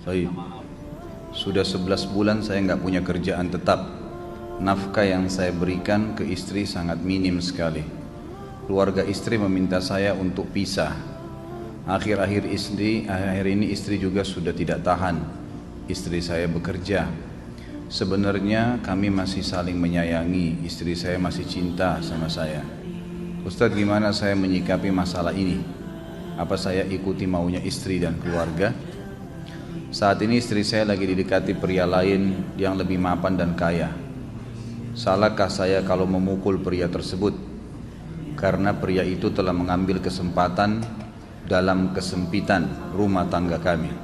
Baik. Sudah 11 bulan saya nggak punya kerjaan tetap. Nafkah yang saya berikan ke istri sangat minim sekali. Keluarga istri meminta saya untuk pisah. Akhir-akhir ini istri juga sudah tidak tahan. Istri saya bekerja. Sebenarnya kami masih saling menyayangi. Istri saya masih cinta sama saya. Ustadz, gimana saya menyikapi masalah ini? Apa saya ikuti maunya istri dan keluarga? Saat ini istri saya lagi didekati pria lain yang lebih mapan dan kaya. Salahkah saya kalau memukul pria tersebut? Karena pria itu telah mengambil kesempatan dalam kesempitan rumah tangga kami.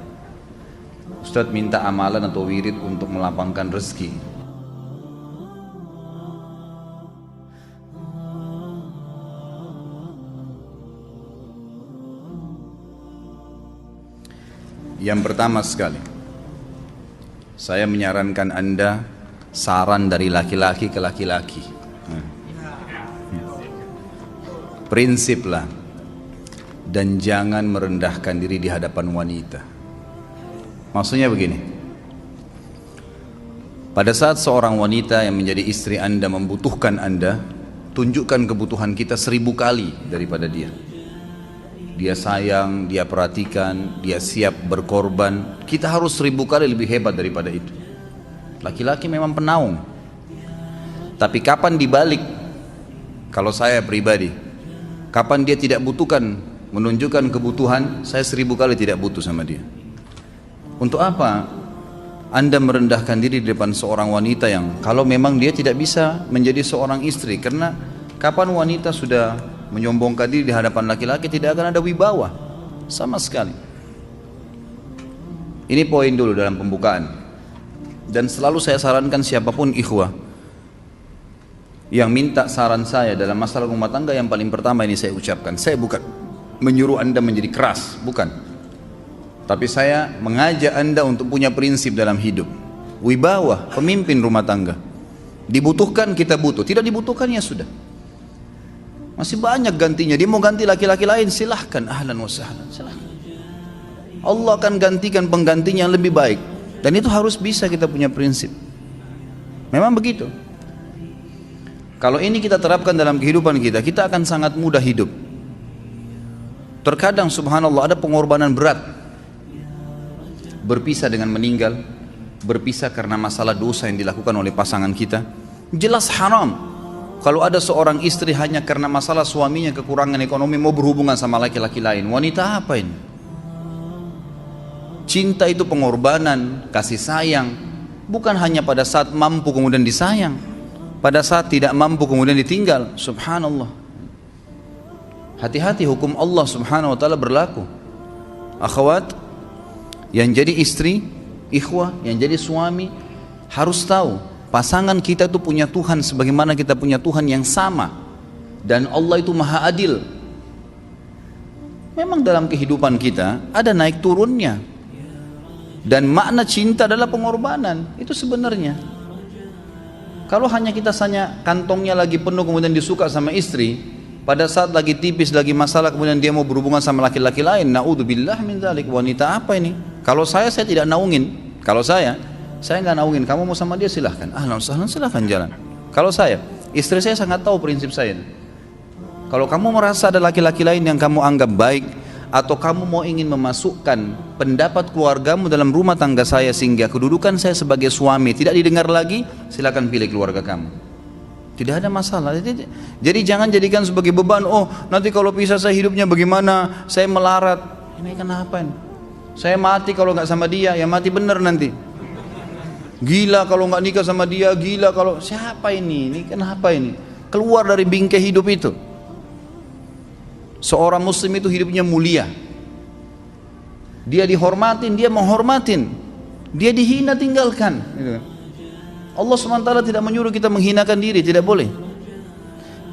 Ustadz minta amalan atau wirid untuk melapangkan rezeki. Yang pertama sekali, saya menyarankan Anda saran dari laki-laki ke laki-laki. Prinsiplah dan jangan merendahkan diri di hadapan wanita. Maksudnya begini, pada saat seorang wanita yang menjadi istri Anda membutuhkan Anda, tunjukkan kebutuhan kita 1000 kali daripada dia. Dia sayang, dia perhatikan, dia siap berkorban. Kita harus 1000 kali lebih hebat daripada itu. Laki-laki memang penaung. Tapi kapan dibalik? Kalau saya pribadi, kapan dia tidak butuhkan, menunjukkan kebutuhan, saya 1000 kali tidak butuh sama dia. Untuk apa Anda merendahkan diri di depan seorang wanita yang kalau memang dia tidak bisa menjadi seorang istri? Karena kapan wanita sudah menyombongkan diri di hadapan laki-laki, tidak akan ada wibawa sama sekali. Ini poin dulu dalam pembukaan. Dan selalu saya sarankan siapapun ikhwah yang minta saran saya dalam masalah rumah tangga, yang paling pertama ini saya ucapkan, saya bukan menyuruh Anda menjadi keras, bukan. Tapi saya mengajak Anda untuk punya prinsip dalam hidup. Wibawa, pemimpin rumah tangga. Dibutuhkan kita butuh, tidak dibutuhkan ya sudah. Masih banyak gantinya. Dia mau ganti laki-laki lain, silahkan, ahlan wa sahlan, silahkan. Allah akan gantikan penggantinya yang lebih baik. Dan itu harus bisa kita punya prinsip. Memang begitu. Kalau ini kita terapkan dalam kehidupan kita, kita akan sangat mudah hidup. Terkadang subhanallah ada pengorbanan berat. Berpisah dengan meninggal, berpisah karena masalah dosa yang dilakukan oleh pasangan kita, jelas haram. Kalau ada seorang istri hanya karena masalah suaminya kekurangan ekonomi mau berhubungan sama laki-laki lain, wanita apa ini? Cinta itu pengorbanan, kasih sayang. Bukan hanya pada saat mampu kemudian disayang, pada saat tidak mampu kemudian ditinggal. Subhanallah. Hati-hati, hukum Allah subhanahu wa ta'ala berlaku. Akhwat yang jadi istri, ikhwah yang jadi suami, harus tahu pasangan kita itu punya Tuhan sebagaimana kita punya Tuhan yang sama. Dan Allah itu maha adil. Memang dalam kehidupan kita ada naik turunnya. Dan makna cinta adalah pengorbanan. Itu sebenarnya. Kalau hanya kita kantongnya lagi penuh kemudian disuka sama istri, pada saat lagi tipis, lagi masalah kemudian dia mau berhubungan sama laki-laki lain, naudzubillah min dzalik. Wanita apa ini? Kalau saya tidak naungin. Kalau saya nggak naungin. Kamu mau sama dia silahkan, ahlan sahlan, silahkan jalan. Kalau saya, istri saya sangat tahu prinsip saya. Kalau kamu merasa ada laki-laki lain yang kamu anggap baik, atau kamu mau ingin memasukkan pendapat keluargamu dalam rumah tangga saya sehingga kedudukan saya sebagai suami tidak didengar lagi, silakan pilih keluarga kamu. Tidak ada masalah. Jadi jangan jadikan sebagai beban. Oh, nanti kalau pisah saya hidupnya bagaimana? Saya melarat. Ini kenapa ini? Saya mati kalau nggak sama dia, ya mati bener nanti. Gila kalau nggak nikah sama dia, gila kalau siapa ini? Ini kenapa ini? Keluar dari bingkai hidup itu. Seorang muslim itu hidupnya mulia. Dia dihormatin, dia menghormatin. Dia dihina, tinggalkan. Allah SWT tidak menyuruh kita menghinakan diri, tidak boleh.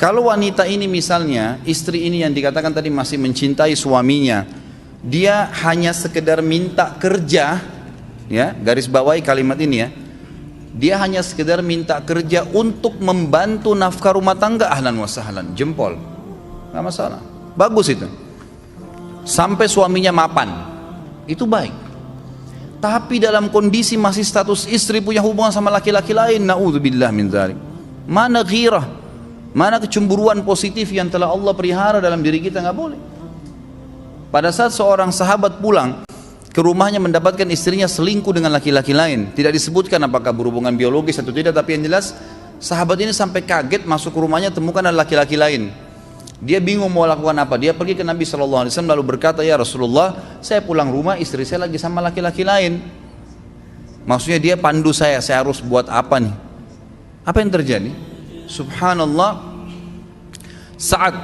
Kalau wanita ini misalnya, istri ini yang dikatakan tadi masih mencintai suaminya, dia hanya sekedar minta kerja, ya, garis bawahi kalimat ini ya. Dia hanya sekedar minta kerja untuk membantu nafkah rumah tangga, ahlan wa sahlan, jempol. Nggak masalah. Bagus itu. Sampai suaminya mapan. Itu baik. tapi dalam kondisi masih status istri punya hubungan sama laki-laki lain, naudzubillah min dzalik. Mana ghirah, mana kecemburuan positif yang telah Allah pelihara dalam diri kita? Nggak boleh. Pada saat seorang sahabat pulang ke rumahnya mendapatkan istrinya selingkuh dengan laki-laki lain, tidak disebutkan apakah berhubungan biologis atau tidak, tapi yang jelas sahabat ini sampai kaget, masuk ke rumahnya temukan ada laki-laki lain. Dia bingung mau lakukan apa. Dia pergi ke Nabi SAW lalu berkata, ya Rasulullah, saya pulang rumah istri saya lagi sama laki-laki lain. Maksudnya dia pandu saya harus buat apa nih? Apa yang terjadi? Subhanallah, Sa'ad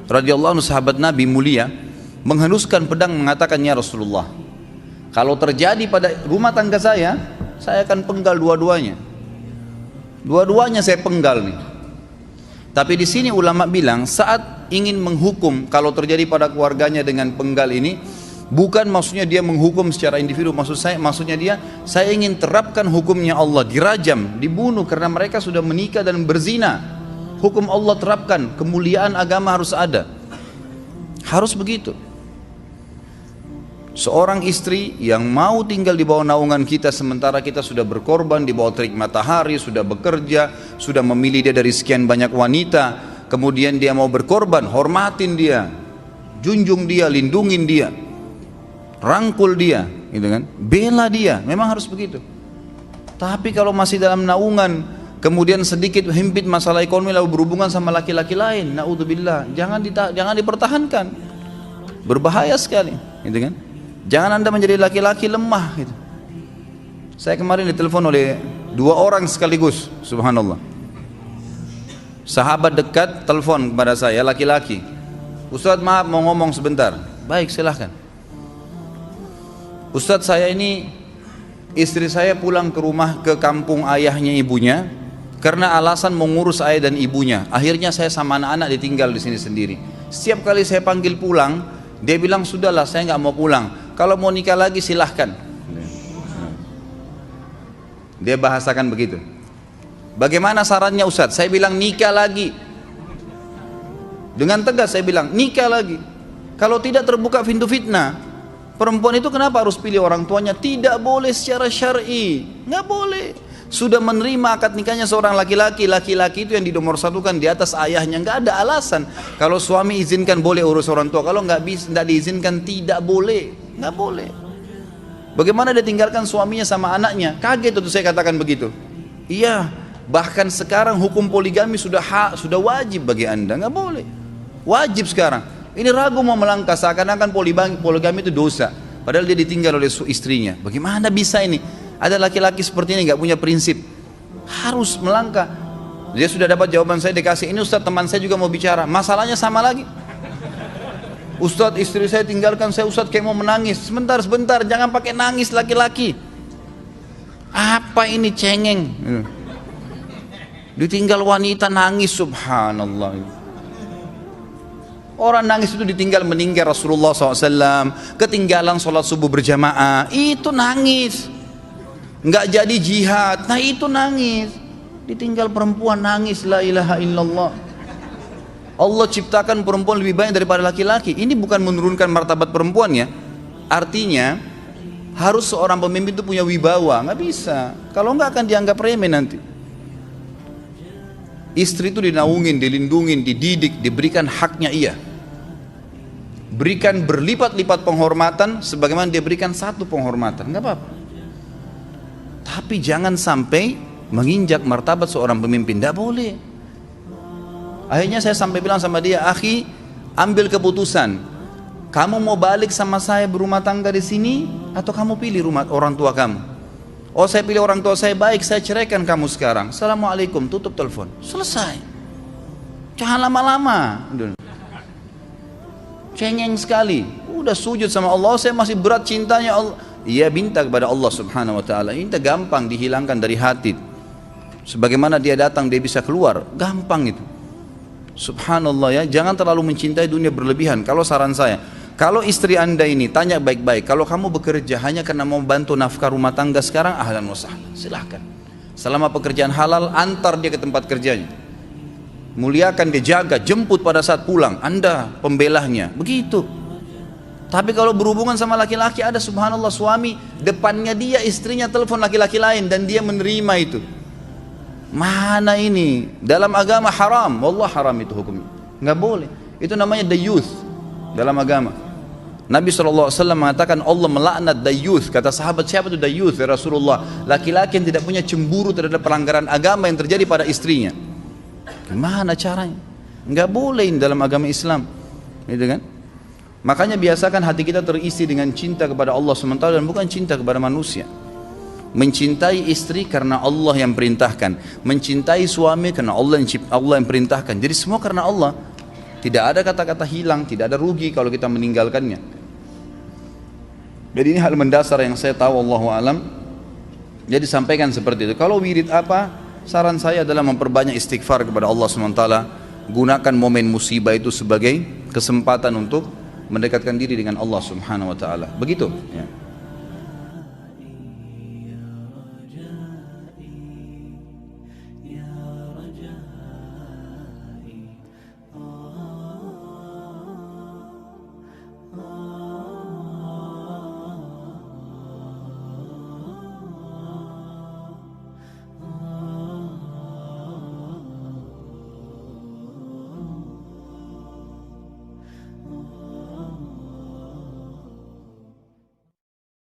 radhiyallahu anhu sahabat Nabi mulia menghenuskan pedang mengatakan, ya Rasulullah, kalau terjadi pada rumah tangga saya akan penggal dua-duanya. Dua-duanya saya penggal nih. Tapi di sini ulama bilang saat ingin menghukum kalau terjadi pada keluarganya dengan penggal ini, bukan maksudnya dia menghukum secara individu, maksudnya dia, saya ingin terapkan hukumnya Allah, dirajam, dibunuh karena mereka sudah menikah dan berzina. Hukum Allah terapkan, kemuliaan agama harus ada. Harus begitu. Seorang istri yang mau tinggal di bawah naungan kita sementara kita sudah berkorban di bawah terik matahari, sudah bekerja, sudah memilih dia dari sekian banyak wanita, kemudian dia mau berkorban, hormatin dia, junjung dia, lindungin dia, rangkul dia, gitu kan? Bela dia, memang harus begitu. Tapi kalau masih dalam naungan, kemudian sedikit himpit masalah ekonomi lalu berhubungan sama laki-laki lain, naudzubillah, jangan dipertahankan. Berbahaya sekali, gitu kan? Jangan Anda menjadi laki-laki lemah gitu. Saya kemarin ditelepon oleh 2 orang sekaligus, subhanallah. Sahabat dekat telepon kepada saya, laki-laki. Ustadz maaf mau ngomong sebentar. Baik silahkan. Ustadz saya ini, istri saya pulang ke rumah ke kampung ayahnya ibunya karena alasan mengurus ayah dan ibunya. Akhirnya saya sama anak-anak ditinggal di sini sendiri. Setiap kali saya panggil pulang, dia bilang sudahlah saya nggak mau pulang. Kalau mau nikah lagi silahkan. Dia bahasakan begitu. Bagaimana sarannya Ustadz? Saya bilang nikah lagi. Dengan tegas saya bilang nikah lagi. Kalau tidak terbuka pintu fitnah. Perempuan itu kenapa harus pilih orang tuanya? Tidak boleh secara syar'i. Nggak boleh. Sudah menerima akad nikahnya seorang laki-laki, laki-laki itu yang dinomorsatukan di atas ayahnya, nggak ada alasan. Kalau suami izinkan boleh urus orang tua, kalau nggak diizinkan tidak boleh, nggak boleh. Bagaimana dia tinggalkan suaminya sama anaknya? Kaget itu saya katakan begitu. Iya, bahkan sekarang hukum poligami sudah wajib bagi Anda, nggak boleh. Wajib sekarang. Ini ragu mau melangkah seakan-akan poligami itu dosa, padahal dia ditinggal oleh istrinya. Bagaimana bisa ini? Ada laki-laki seperti ini nggak punya prinsip, harus melangkah. Dia sudah dapat jawaban saya dikasih, ini Ustadz teman saya juga mau bicara, masalahnya sama lagi. Ustadz istri saya tinggalkan saya, Ustadz kayak mau menangis. Sebentar, jangan pakai nangis laki-laki. Apa ini cengeng? Ditinggal wanita nangis, subhanallah. Orang nangis itu ditinggal meninggal Rasulullah SAW, ketinggalan sholat subuh berjamaah, itu nangis. Nggak jadi jihad, nah itu nangis. Ditinggal perempuan nangis, la ilaha illallah. Allah ciptakan perempuan lebih banyak daripada laki-laki. Ini bukan menurunkan martabat perempuan ya. Artinya harus seorang pemimpin itu punya wibawa. Nggak bisa, kalau nggak akan dianggap remeh nanti. Istri itu dinaungin, dilindungin, dididik, diberikan haknya ia. Berikan berlipat-lipat penghormatan sebagaimana dia berikan satu penghormatan, nggak apa-apa. Tapi jangan sampai menginjak martabat seorang pemimpin, tidak boleh. Akhirnya saya sampai bilang sama dia, akhi, ambil keputusan. Kamu mau balik sama saya berumah tangga di sini, atau kamu pilih rumah orang tua kamu? Oh saya pilih orang tua saya, baik saya ceraikan kamu sekarang. Assalamualaikum, tutup telepon, selesai. Jangan lama-lama. Cengeng sekali, udah sujud sama Allah, saya masih berat cintanya Allah. Ia minta kepada Allah subhanahu wa ta'ala, minta gampang dihilangkan dari hati. Sebagaimana dia datang dia bisa keluar, gampang itu. Subhanallah ya, jangan terlalu mencintai dunia berlebihan. Kalau saran saya, kalau istri anda ini tanya baik-baik, kalau kamu bekerja hanya karena mau bantu nafkah rumah tangga sekarang, ahlan wa sahlan, silahkan. Selama pekerjaan halal, antar dia ke tempat kerjanya. Muliakan dia, jaga, jemput pada saat pulang, anda pembelahnya, begitu. Tapi kalau berhubungan sama laki-laki, ada subhanallah suami depannya dia istrinya telepon laki-laki lain dan dia menerima itu. Mana ini? Dalam agama haram, wallah haram itu hukumnya. Nggak boleh. Itu namanya dayuth dalam agama. Nabi SAW mengatakan Allah melaknat dayuth. Kata sahabat, siapa itu dayuth ya Rasulullah? Laki-laki yang tidak punya cemburu terhadap pelanggaran agama yang terjadi pada istrinya. Gimana caranya? Nggak boleh dalam agama Islam, gitu kan? Makanya biasakan hati kita terisi dengan cinta kepada Allah SWT dan bukan cinta kepada manusia. Mencintai istri karena Allah yang perintahkan, mencintai suami karena Allah yang perintahkan. Jadi semua karena Allah. Tidak ada kata-kata hilang, tidak ada rugi kalau kita meninggalkannya. Jadi ini hal mendasar yang saya tahu, Allahu alam. Jadi sampaikan seperti itu. Kalau wirid apa? Saran saya adalah memperbanyak istighfar kepada Allah SWT. Gunakan momen musibah itu sebagai kesempatan untuk mendekatkan diri dengan Allah Subhanahu wa taala. Begitu ya.